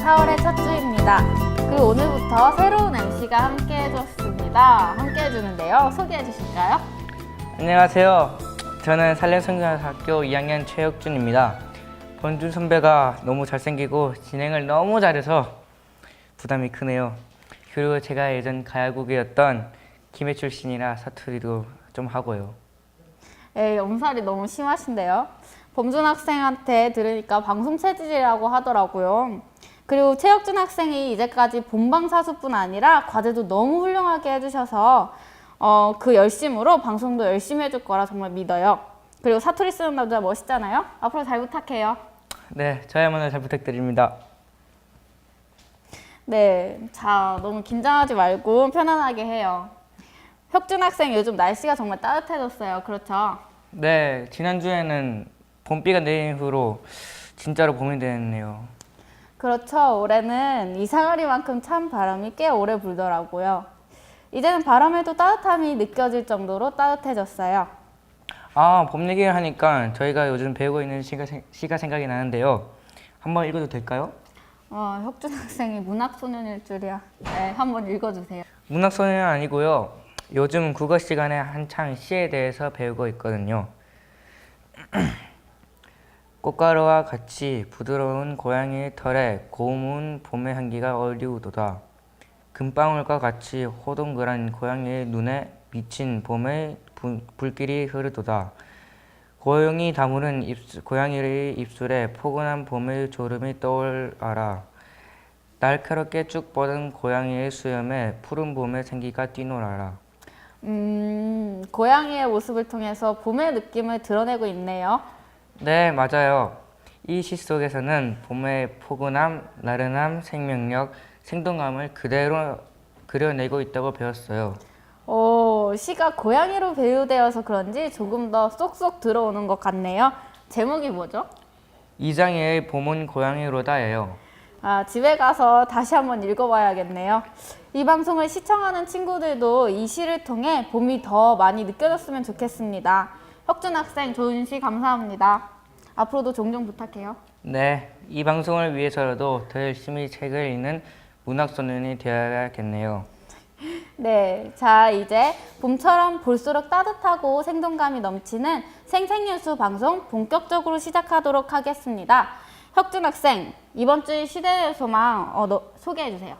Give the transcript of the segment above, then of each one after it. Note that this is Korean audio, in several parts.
4월의 첫 주입니다. 그리고 오늘부터 새로운 MC가 함께 함께 해주는데요. 소개해 주실까요? 안녕하세요. 저는 살렘성균학교 2학년 최혁준입니다. 번준 선배가 너무 잘생기고 진행을 너무 잘해서 부담이 크네요. 그리고 제가 예전 가야국이었던 김해 출신이라 사투리도 좀 하고요. 에이, 엄살이 너무 심하신데요. 범준 학생한테 들으니까 방송 체질이라고 하더라고요. 그리고 최혁준 학생이 이제까지 본방사수뿐 아니라 과제도 너무 훌륭하게 해주셔서 그 열심으로 방송도 열심히 해줄 거라 정말 믿어요. 그리고 사투리 쓰는 남자 멋있잖아요. 앞으로 잘 부탁해요. 네, 저야말로 잘 부탁드립니다. 네, 자, 너무 긴장하지 말고 편안하게 해요. 혁준 학생 요즘 날씨가 정말 따뜻해졌어요. 그렇죠? 네, 지난주에는 봄비가 내린 후로 진짜로 봄이 됐네요. 그렇죠. 올해는 이상하리만큼 찬 바람이 꽤 오래 불더라고요. 이제는 바람에도 따뜻함이 느껴질 정도로 따뜻해졌어요. 아, 봄 얘기를 하니까 저희가 요즘 배우고 있는 시가 생각이 나는데요. 한번 읽어도 될까요? 혁준 학생이 문학소년일 줄이야. 네, 한번 읽어주세요. 문학소년은 아니고요. 요즘 국어 시간에 한창 시에 대해서 배우고 있거든요. 꽃가루와 같이 부드러운 고양이의 털에 고운 봄의 향기가 어리우도다. 금방울과 같이 호동그란 고양이의 눈에 비친 봄의 불길이 흐르도다. 고용이 다무는 고양이의 입술에 포근한 봄의 졸음이 떠올라라. 날카롭게 쭉 뻗은 고양이의 수염에 푸른 봄의 생기가 뛰놀아라. 고양이의 모습을 통해서 봄의 느낌을 드러내고 있네요. 네, 맞아요. 이 시 속에서는 봄의 포근함, 나른함, 생명력, 생동감을 그대로 그려내고 있다고 배웠어요. 시가 고양이로 배우되어서 그런지 조금 더 쏙쏙 들어오는 것 같네요. 제목이 뭐죠? 이장희의 봄은 고양이로다예요. 집에 가서 다시 한번 읽어봐야겠네요. 이 방송을 시청하는 친구들도 이 시를 통해 봄이 더 많이 느껴졌으면 좋겠습니다. 혁준 학생 좋은 시 감사합니다. 앞으로도 종종 부탁해요. 네, 이 방송을 위해서라도 더 열심히 책을 읽는 문학소년이 되어야겠네요. 네, 자 이제 봄처럼 볼수록 따뜻하고 생동감이 넘치는 생생뉴스 방송 본격적으로 시작하도록 하겠습니다. 혁준 학생, 이번 주 시대의 소망 소개해주세요.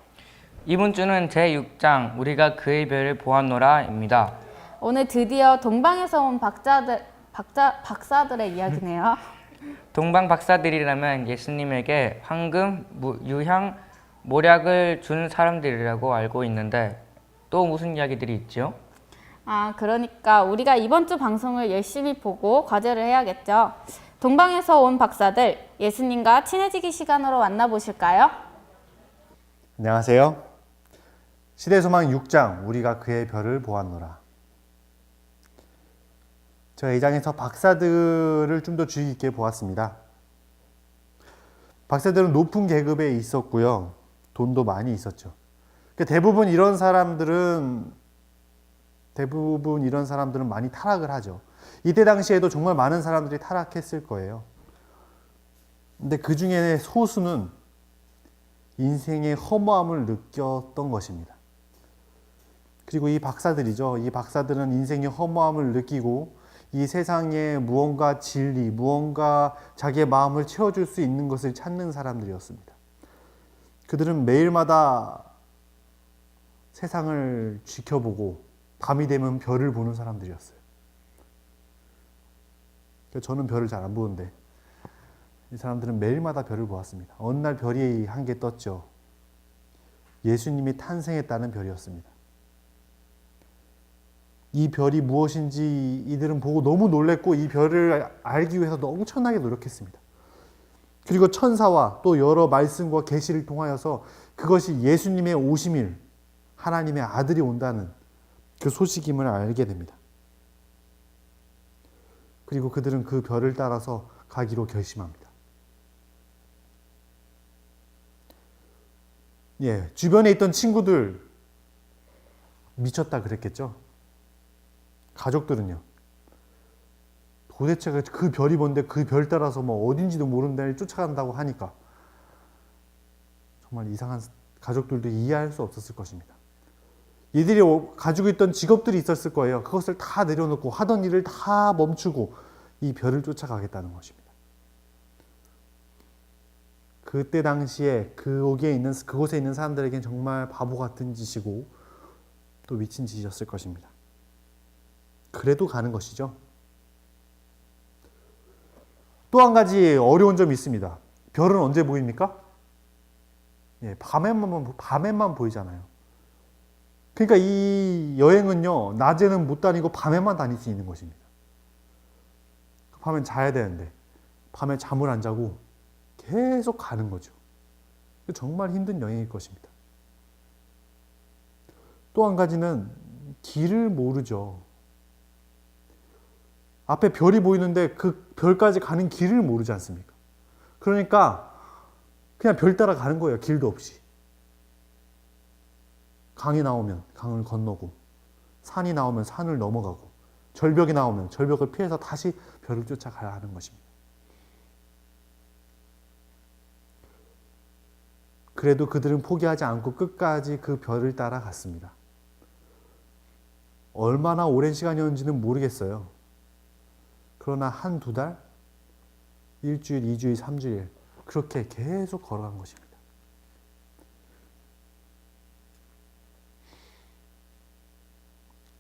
이번 주는 제6장 우리가 그의 별을 보았노라입니다. 오늘 드디어 동방에서 온 박사들의 이야기네요. 동방 박사들이라면 예수님에게 황금, 유향, 모략을 준 사람들이라고 알고 있는데 또 무슨 이야기들이 있죠? 그러니까 우리가 이번 주 방송을 열심히 보고 과제를 해야겠죠. 동방에서 온 박사들, 예수님과 친해지기 시간으로 만나보실까요? 안녕하세요. 시대소망 6장 우리가 그의 별을 보았노라. 제가 이 장에서 박사들을 좀 더 주의 깊게 보았습니다. 박사들은 높은 계급에 있었고요. 돈도 많이 있었죠. 대부분 이런 사람들은 많이 타락을 하죠. 이때 당시에도 정말 많은 사람들이 타락했을 거예요. 근데 그 중에 소수는 인생의 허무함을 느꼈던 것입니다. 그리고 이 박사들이죠. 이 박사들은 인생의 허무함을 느끼고 이 세상에 무언가 진리, 무언가 자기의 마음을 채워줄 수 있는 것을 찾는 사람들이었습니다. 그들은 매일마다 세상을 지켜보고 밤이 되면 별을 보는 사람들이었어요. 저는 별을 잘 안 보는데 이 사람들은 매일마다 별을 보았습니다. 어느 날 별이 한 개 떴죠. 예수님이 탄생했다는 별이었습니다. 이 별이 무엇인지 이들은 보고 너무 놀랐고 이 별을 알기 위해서 엄청나게 노력했습니다. 그리고 천사와 또 여러 말씀과 계시를 통하여서 그것이 예수님의 오심일, 하나님의 아들이 온다는 그 소식임을 알게 됩니다. 그리고 그들은 그 별을 따라서 가기로 결심합니다. 주변에 있던 친구들 미쳤다 그랬겠죠. 가족들은요. 도대체 그 별이 뭔데 그 별 따라서 뭐 어딘지도 모르는 데를 쫓아간다고 하니까 정말 이상한 가족들도 이해할 수 없었을 것입니다. 이들이 가지고 있던 직업들이 있었을 거예요. 그것을 다 내려놓고 하던 일을 다 멈추고 이 별을 쫓아가겠다는 것입니다. 그때 당시에 그곳에 있는 사람들에겐 정말 바보 같은 짓이고 또 미친 짓이었을 것입니다. 그래도 가는 것이죠. 또 한 가지 어려운 점이 있습니다. 별은 언제 보입니까? 밤에만 보이잖아요. 그러니까 이 여행은요, 낮에는 못 다니고 밤에만 다닐 수 있는 것입니다. 밤엔 자야 되는데 밤에 잠을 안 자고 계속 가는 거죠. 정말 힘든 여행일 것입니다. 또 한 가지는 길을 모르죠. 앞에 별이 보이는데 그 별까지 가는 길을 모르지 않습니까? 그러니까 그냥 별 따라 가는 거예요. 길도 없이. 강이 나오면 강을 건너고, 산이 나오면 산을 넘어가고, 절벽이 나오면 절벽을 피해서 다시 별을 쫓아가야 하는 것입니다. 그래도 그들은 포기하지 않고 끝까지 그 별을 따라 갔습니다. 얼마나 오랜 시간이었는지는 모르겠어요. 그러나 한두 달, 일주일, 2주일, 3주일 그렇게 계속 걸어간 것입니다.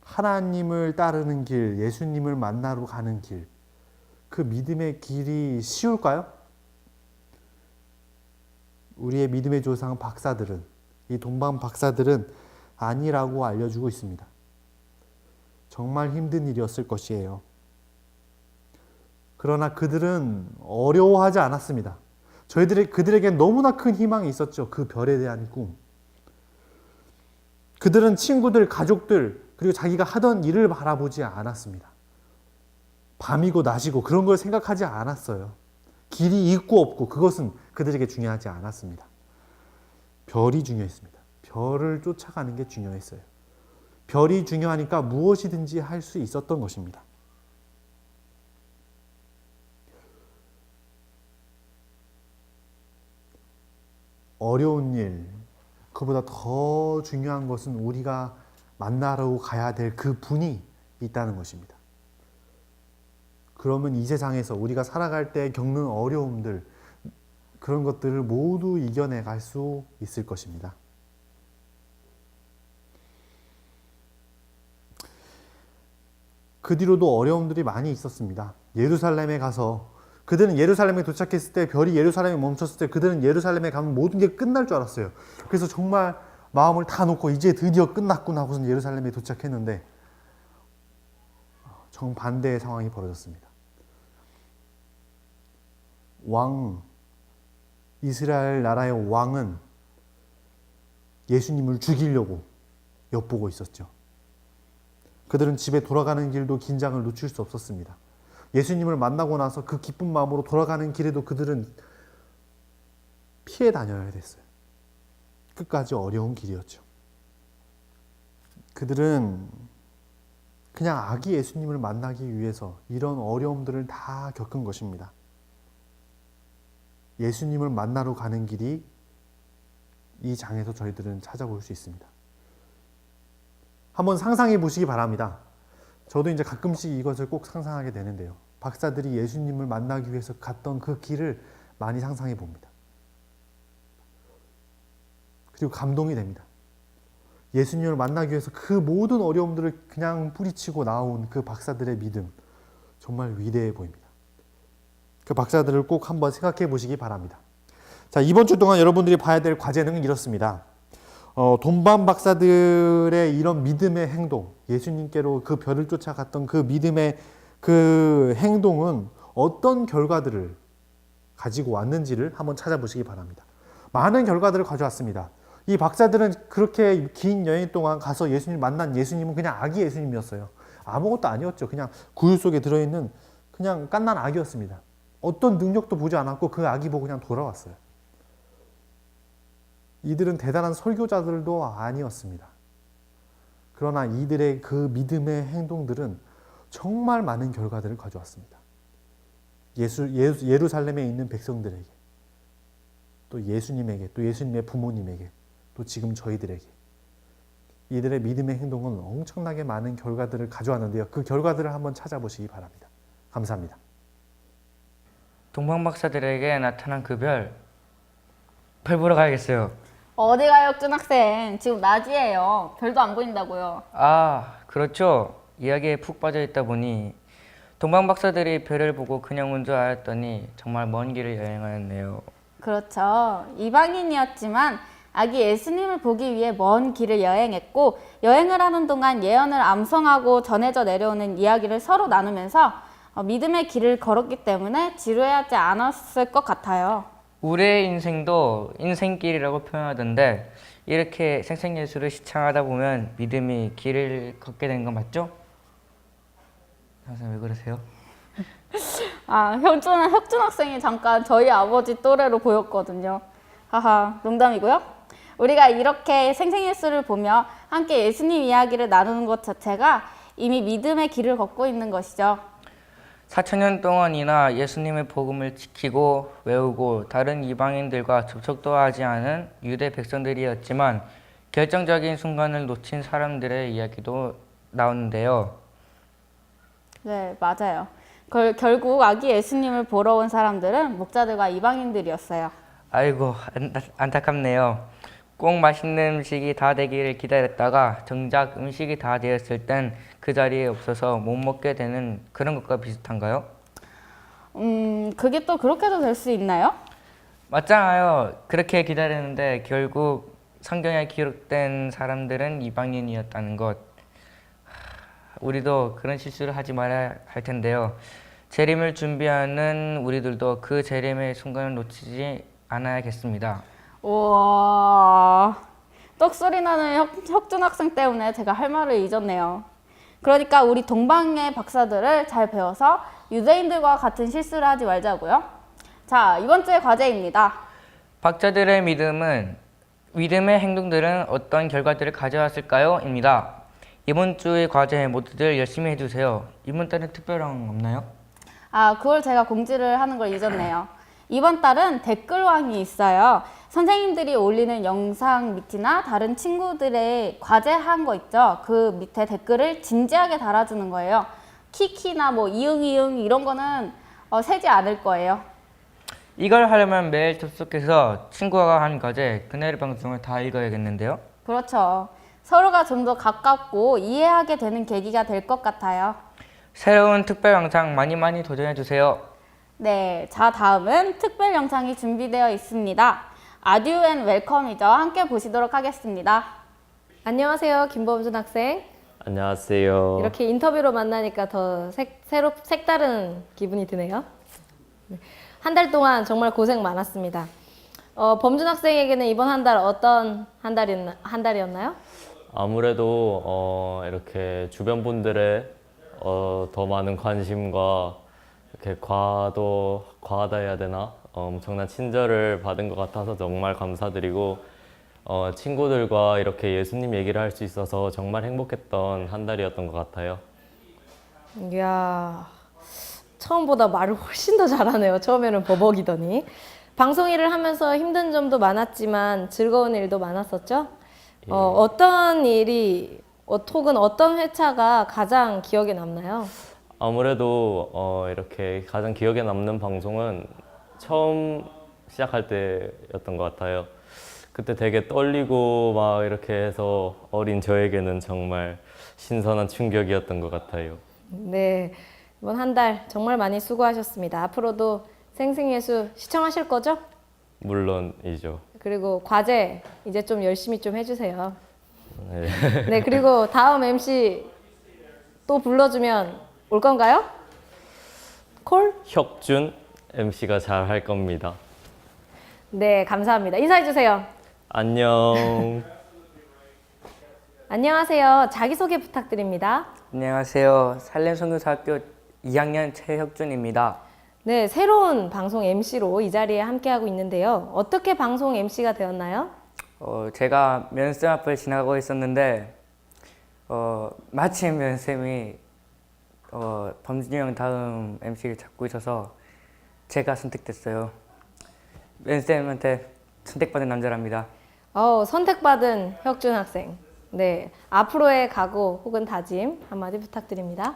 하나님을 따르는 길, 예수님을 만나러 가는 길, 그 믿음의 길이 쉬울까요? 우리의 믿음의 조상 박사들은, 이 동방 박사들은 아니라고 알려주고 있습니다. 정말 힘든 일이었을 것이에요. 그러나 그들은 어려워하지 않았습니다. 그들에겐 너무나 큰 희망이 있었죠. 그 별에 대한 꿈. 그들은 친구들, 가족들, 그리고 자기가 하던 일을 바라보지 않았습니다. 밤이고 낮이고 그런 걸 생각하지 않았어요. 길이 있고 없고 그것은 그들에게 중요하지 않았습니다. 별이 중요했습니다. 별을 쫓아가는 게 중요했어요. 별이 중요하니까 무엇이든지 할 수 있었던 것입니다. 어려운 일, 그보다 더 중요한 것은 우리가 만나러 가야 될 그 분이 있다는 것입니다. 그러면 이 세상에서 우리가 살아갈 때 겪는 어려움들, 그런 것들을 모두 이겨내갈 수 있을 것입니다. 그 뒤로도 어려움들이 많이 있었습니다. 예루살렘에 가서 그들은 예루살렘에 도착했을 때 별이 예루살렘에 멈췄을 때 그들은 예루살렘에 가면 모든 게 끝날 줄 알았어요. 그래서 정말 마음을 다 놓고 이제 드디어 끝났구나 하고서 예루살렘에 도착했는데 정반대의 상황이 벌어졌습니다. 이스라엘 나라의 왕은 예수님을 죽이려고 엿보고 있었죠. 그들은 집에 돌아가는 길도 긴장을 늦출 수 없었습니다. 예수님을 만나고 나서 그 기쁜 마음으로 돌아가는 길에도 그들은 피해 다녀야 됐어요. 끝까지 어려운 길이었죠. 그들은 그냥 아기 예수님을 만나기 위해서 이런 어려움들을 다 겪은 것입니다. 예수님을 만나러 가는 길이 이 장에서 저희들은 찾아볼 수 있습니다. 한번 상상해 보시기 바랍니다. 저도 이제 가끔씩 이것을 꼭 상상하게 되는데요. 박사들이 예수님을 만나기 위해서 갔던 그 길을 많이 상상해 봅니다. 그리고 감동이 됩니다. 예수님을 만나기 위해서 그 모든 어려움들을 그냥 뿌리치고 나온 그 박사들의 믿음, 정말 위대해 보입니다. 그 박사들을 꼭 한번 생각해 보시기 바랍니다. 자, 이번 주 동안 여러분들이 봐야 될 과제는 이렇습니다. 동방 박사들의 이런 믿음의 행동, 예수님께로 그 별을 쫓아갔던 그 믿음의 그 행동은 어떤 결과들을 가지고 왔는지를 한번 찾아보시기 바랍니다. 많은 결과들을 가져왔습니다. 이 박사들은 그렇게 긴 여행 동안 가서 예수님을 만난 예수님은 그냥 아기 예수님이었어요. 아무것도 아니었죠. 그냥 구유 속에 들어있는 그냥 갓난 아기였습니다. 어떤 능력도 보지 않았고 그 아기 보고 그냥 돌아왔어요. 이들은 대단한 설교자들도 아니었습니다. 그러나 이들의 그 믿음의 행동들은 정말 많은 결과들을 가져왔습니다. 예루살렘에 있는 백성들에게, 또 예수님에게, 또 예수님의 부모님에게, 또 지금 저희들에게 이들의 믿음의 행동은 엄청나게 많은 결과들을 가져왔는데요. 그 결과들을 한번 찾아보시기 바랍니다. 감사합니다. 동방박사들에게 나타난 그 별 보러 가야겠어요. 어디 가요, 혁준 학생? 지금 낮이에요. 별도 안 보인다고요. 아, 그렇죠. 이야기에 푹 빠져 있다 보니 동방박사들이 별을 보고 그냥 온 줄 알았더니 정말 먼 길을 여행하였네요. 그렇죠. 이방인이었지만 아기 예수님을 보기 위해 먼 길을 여행했고, 여행을 하는 동안 예언을 암송하고 전해져 내려오는 이야기를 서로 나누면서 믿음의 길을 걸었기 때문에 지루해하지 않았을 것 같아요. 우리의 인생도 인생길이라고 표현하던데 이렇게 생생예술을 시청하다 보면 믿음이 길을 걷게 된 거 맞죠? 선생님 왜 그러세요? 아, 혁준 학생이 잠깐 저희 아버지 또래로 보였거든요. 하하, 농담이고요. 우리가 이렇게 생생예술을 보며 함께 예수님 이야기를 나누는 것 자체가 이미 믿음의 길을 걷고 있는 것이죠. 4,000년 동안이나 예수님의 복음을 지키고 외우고 다른 이방인들과 접촉도 하지 않은 유대 백성들이었지만 결정적인 순간을 놓친 사람들의 이야기도 나오는데요. 네, 맞아요. 결국 아기 예수님을 보러 온 사람들은 목자들과 이방인들이었어요. 아이고 안타깝네요. 꼭 맛있는 음식이 다 되기를 기다렸다가 정작 음식이 다 되었을 땐 그 자리에 없어서 못 먹게 되는 그런 것과 비슷한가요? 그게 또 그렇게도 될 수 있나요? 맞잖아요. 그렇게 기다렸는데 결국 성경에 기록된 사람들은 이방인이었다는 것. 우리도 그런 실수를 하지 말아야 할 텐데요. 재림을 준비하는 우리들도 그 재림의 순간을 놓치지 않아야겠습니다. 우와, 떡소리 나는 혁준 학생 때문에 제가 할 말을 잊었네요. 그러니까 우리 동방의 박사들을 잘 배워서 유대인들과 같은 실수를 하지 말자고요. 자, 이번 주의 과제입니다. 박자들의 믿음의 행동들은 어떤 결과들을 가져왔을까요? 입니다. 이번 주의 과제 모두들 열심히 해주세요. 이번 달엔 특별한 거 없나요? 아, 그걸 제가 공지를 하는 걸 잊었네요. 이번 달은 댓글왕이 있어요. 선생님들이 올리는 영상 밑이나 다른 친구들의 과제한 거 있죠? 그 밑에 댓글을 진지하게 달아주는 거예요. 키키나 뭐 이응 이런 거는 세지 않을 거예요. 이걸 하려면 매일 접속해서 친구가 한 과제, 그날의 방송을 다 읽어야겠는데요? 그렇죠. 서로가 좀 더 가깝고 이해하게 되는 계기가 될 것 같아요. 새로운 특별 영상 많이 도전해주세요. 네, 자 다음은 특별 영상이 준비되어 있습니다. 아듀 앤 웰컴이죠. 함께 보시도록 하겠습니다. 안녕하세요, 김범준 학생. 안녕하세요. 이렇게 인터뷰로 만나니까 더 색다른 기분이 드네요. 한 달 동안 정말 고생 많았습니다. 범준 학생에게는 이번 한 달 어떤 한 달이었나요? 아무래도 이렇게 주변 분들의 더 많은 관심과 이렇게 과하다 해야 되나? 엄청난 친절을 받은 것 같아서 정말 감사드리고 친구들과 이렇게 예수님 얘기를 할 수 있어서 정말 행복했던 한 달이었던 것 같아요. 이야, 처음보다 말을 훨씬 더 잘하네요. 처음에는 버벅이더니. 방송 일을 하면서 힘든 점도 많았지만 즐거운 일도 많았었죠? 예. 어떤 일이, 혹은 어떤 회차가 가장 기억에 남나요? 아무래도 이렇게 가장 기억에 남는 방송은 처음 시작할 때였던 것 같아요. 그때 되게 떨리고 막 이렇게 해서 어린 저에게는 정말 신선한 충격이었던 것 같아요. 네, 이번 한 달 정말 많이 수고하셨습니다. 앞으로도 생생예술 시청하실 거죠? 물론이죠. 그리고 과제 이제 좀 열심히 좀 해주세요. 네. 네, 그리고 다음 MC 또 불러주면 올 건가요? 콜? 혁준 MC가 잘 할 겁니다. 네, 감사합니다. 인사해주세요. 안녕. 안녕하세요. 자기소개 부탁드립니다. 안녕하세요. 살렘선교사학교 2학년 최혁준입니다. 네, 새로운 방송 MC로 이 자리에 함께하고 있는데요. 어떻게 방송 MC가 되었나요? 제가 면쌤 앞을 지나가고 있었는데 마침 면쌤이 범준이 형 다음 MC를 잡고 있어서 제가 선택됐어요. 면쌤한테 선택받은 남자랍니다. 선택받은 혁준 학생. 네, 앞으로의 각오 혹은 다짐 한마디 부탁드립니다.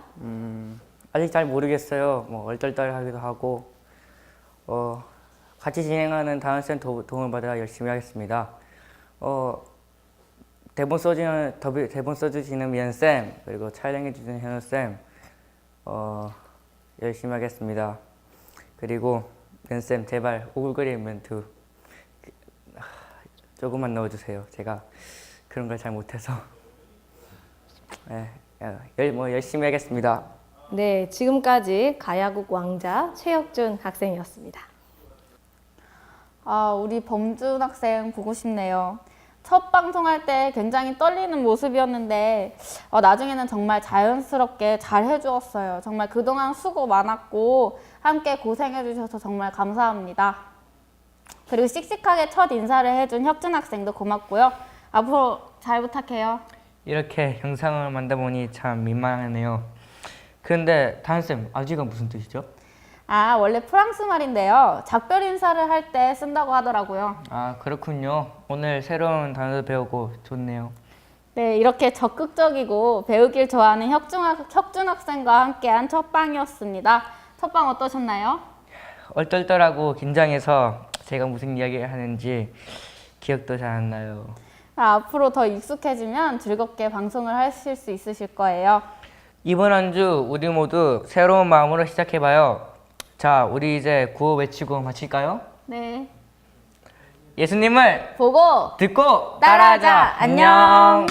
아직 잘 모르겠어요. 뭐 얼떨떨하기도 하고 같이 진행하는 다은 쌤 도움을 받아 열심히 하겠습니다. 대본 써주시는 미연 쌤 그리고 촬영해 주시는 현우 쌤 열심히 하겠습니다. 그리고 미연 쌤 제발 오글거리는 멘트 조금만 넣어주세요. 제가 그런 걸 잘 못해서 열심히 하겠습니다. 네, 지금까지 가야국 왕자 최혁준 학생이었습니다. 우리 범준 학생 보고 싶네요. 첫 방송할 때 굉장히 떨리는 모습이었는데 나중에는 정말 자연스럽게 잘 해주었어요. 정말 그동안 수고 많았고 함께 고생해 주셔서 정말 감사합니다. 그리고 씩씩하게 첫 인사를 해준 혁준 학생도 고맙고요. 앞으로 잘 부탁해요. 이렇게 영상을 만들어보니 참 민망하네요. 근데 다은쌤 아직은 무슨 뜻이죠? 원래 프랑스 말인데요. 작별 인사를 할 때 쓴다고 하더라고요. 아 그렇군요. 오늘 새로운 단어도 배우고 좋네요. 네, 이렇게 적극적이고 배우길 좋아하는 혁준 학생과 함께한 첫방이었습니다. 첫방 어떠셨나요? 얼떨떨하고 긴장해서 제가 무슨 이야기를 하는지 기억도 잘 안 나요. 앞으로 더 익숙해지면 즐겁게 방송을 하실 수 있으실 거예요. 이번 한 주 우리 모두 새로운 마음으로 시작해봐요. 자, 우리 이제 구호 외치고 마칠까요? 네. 예수님을 보고 듣고 따라하자. 안녕.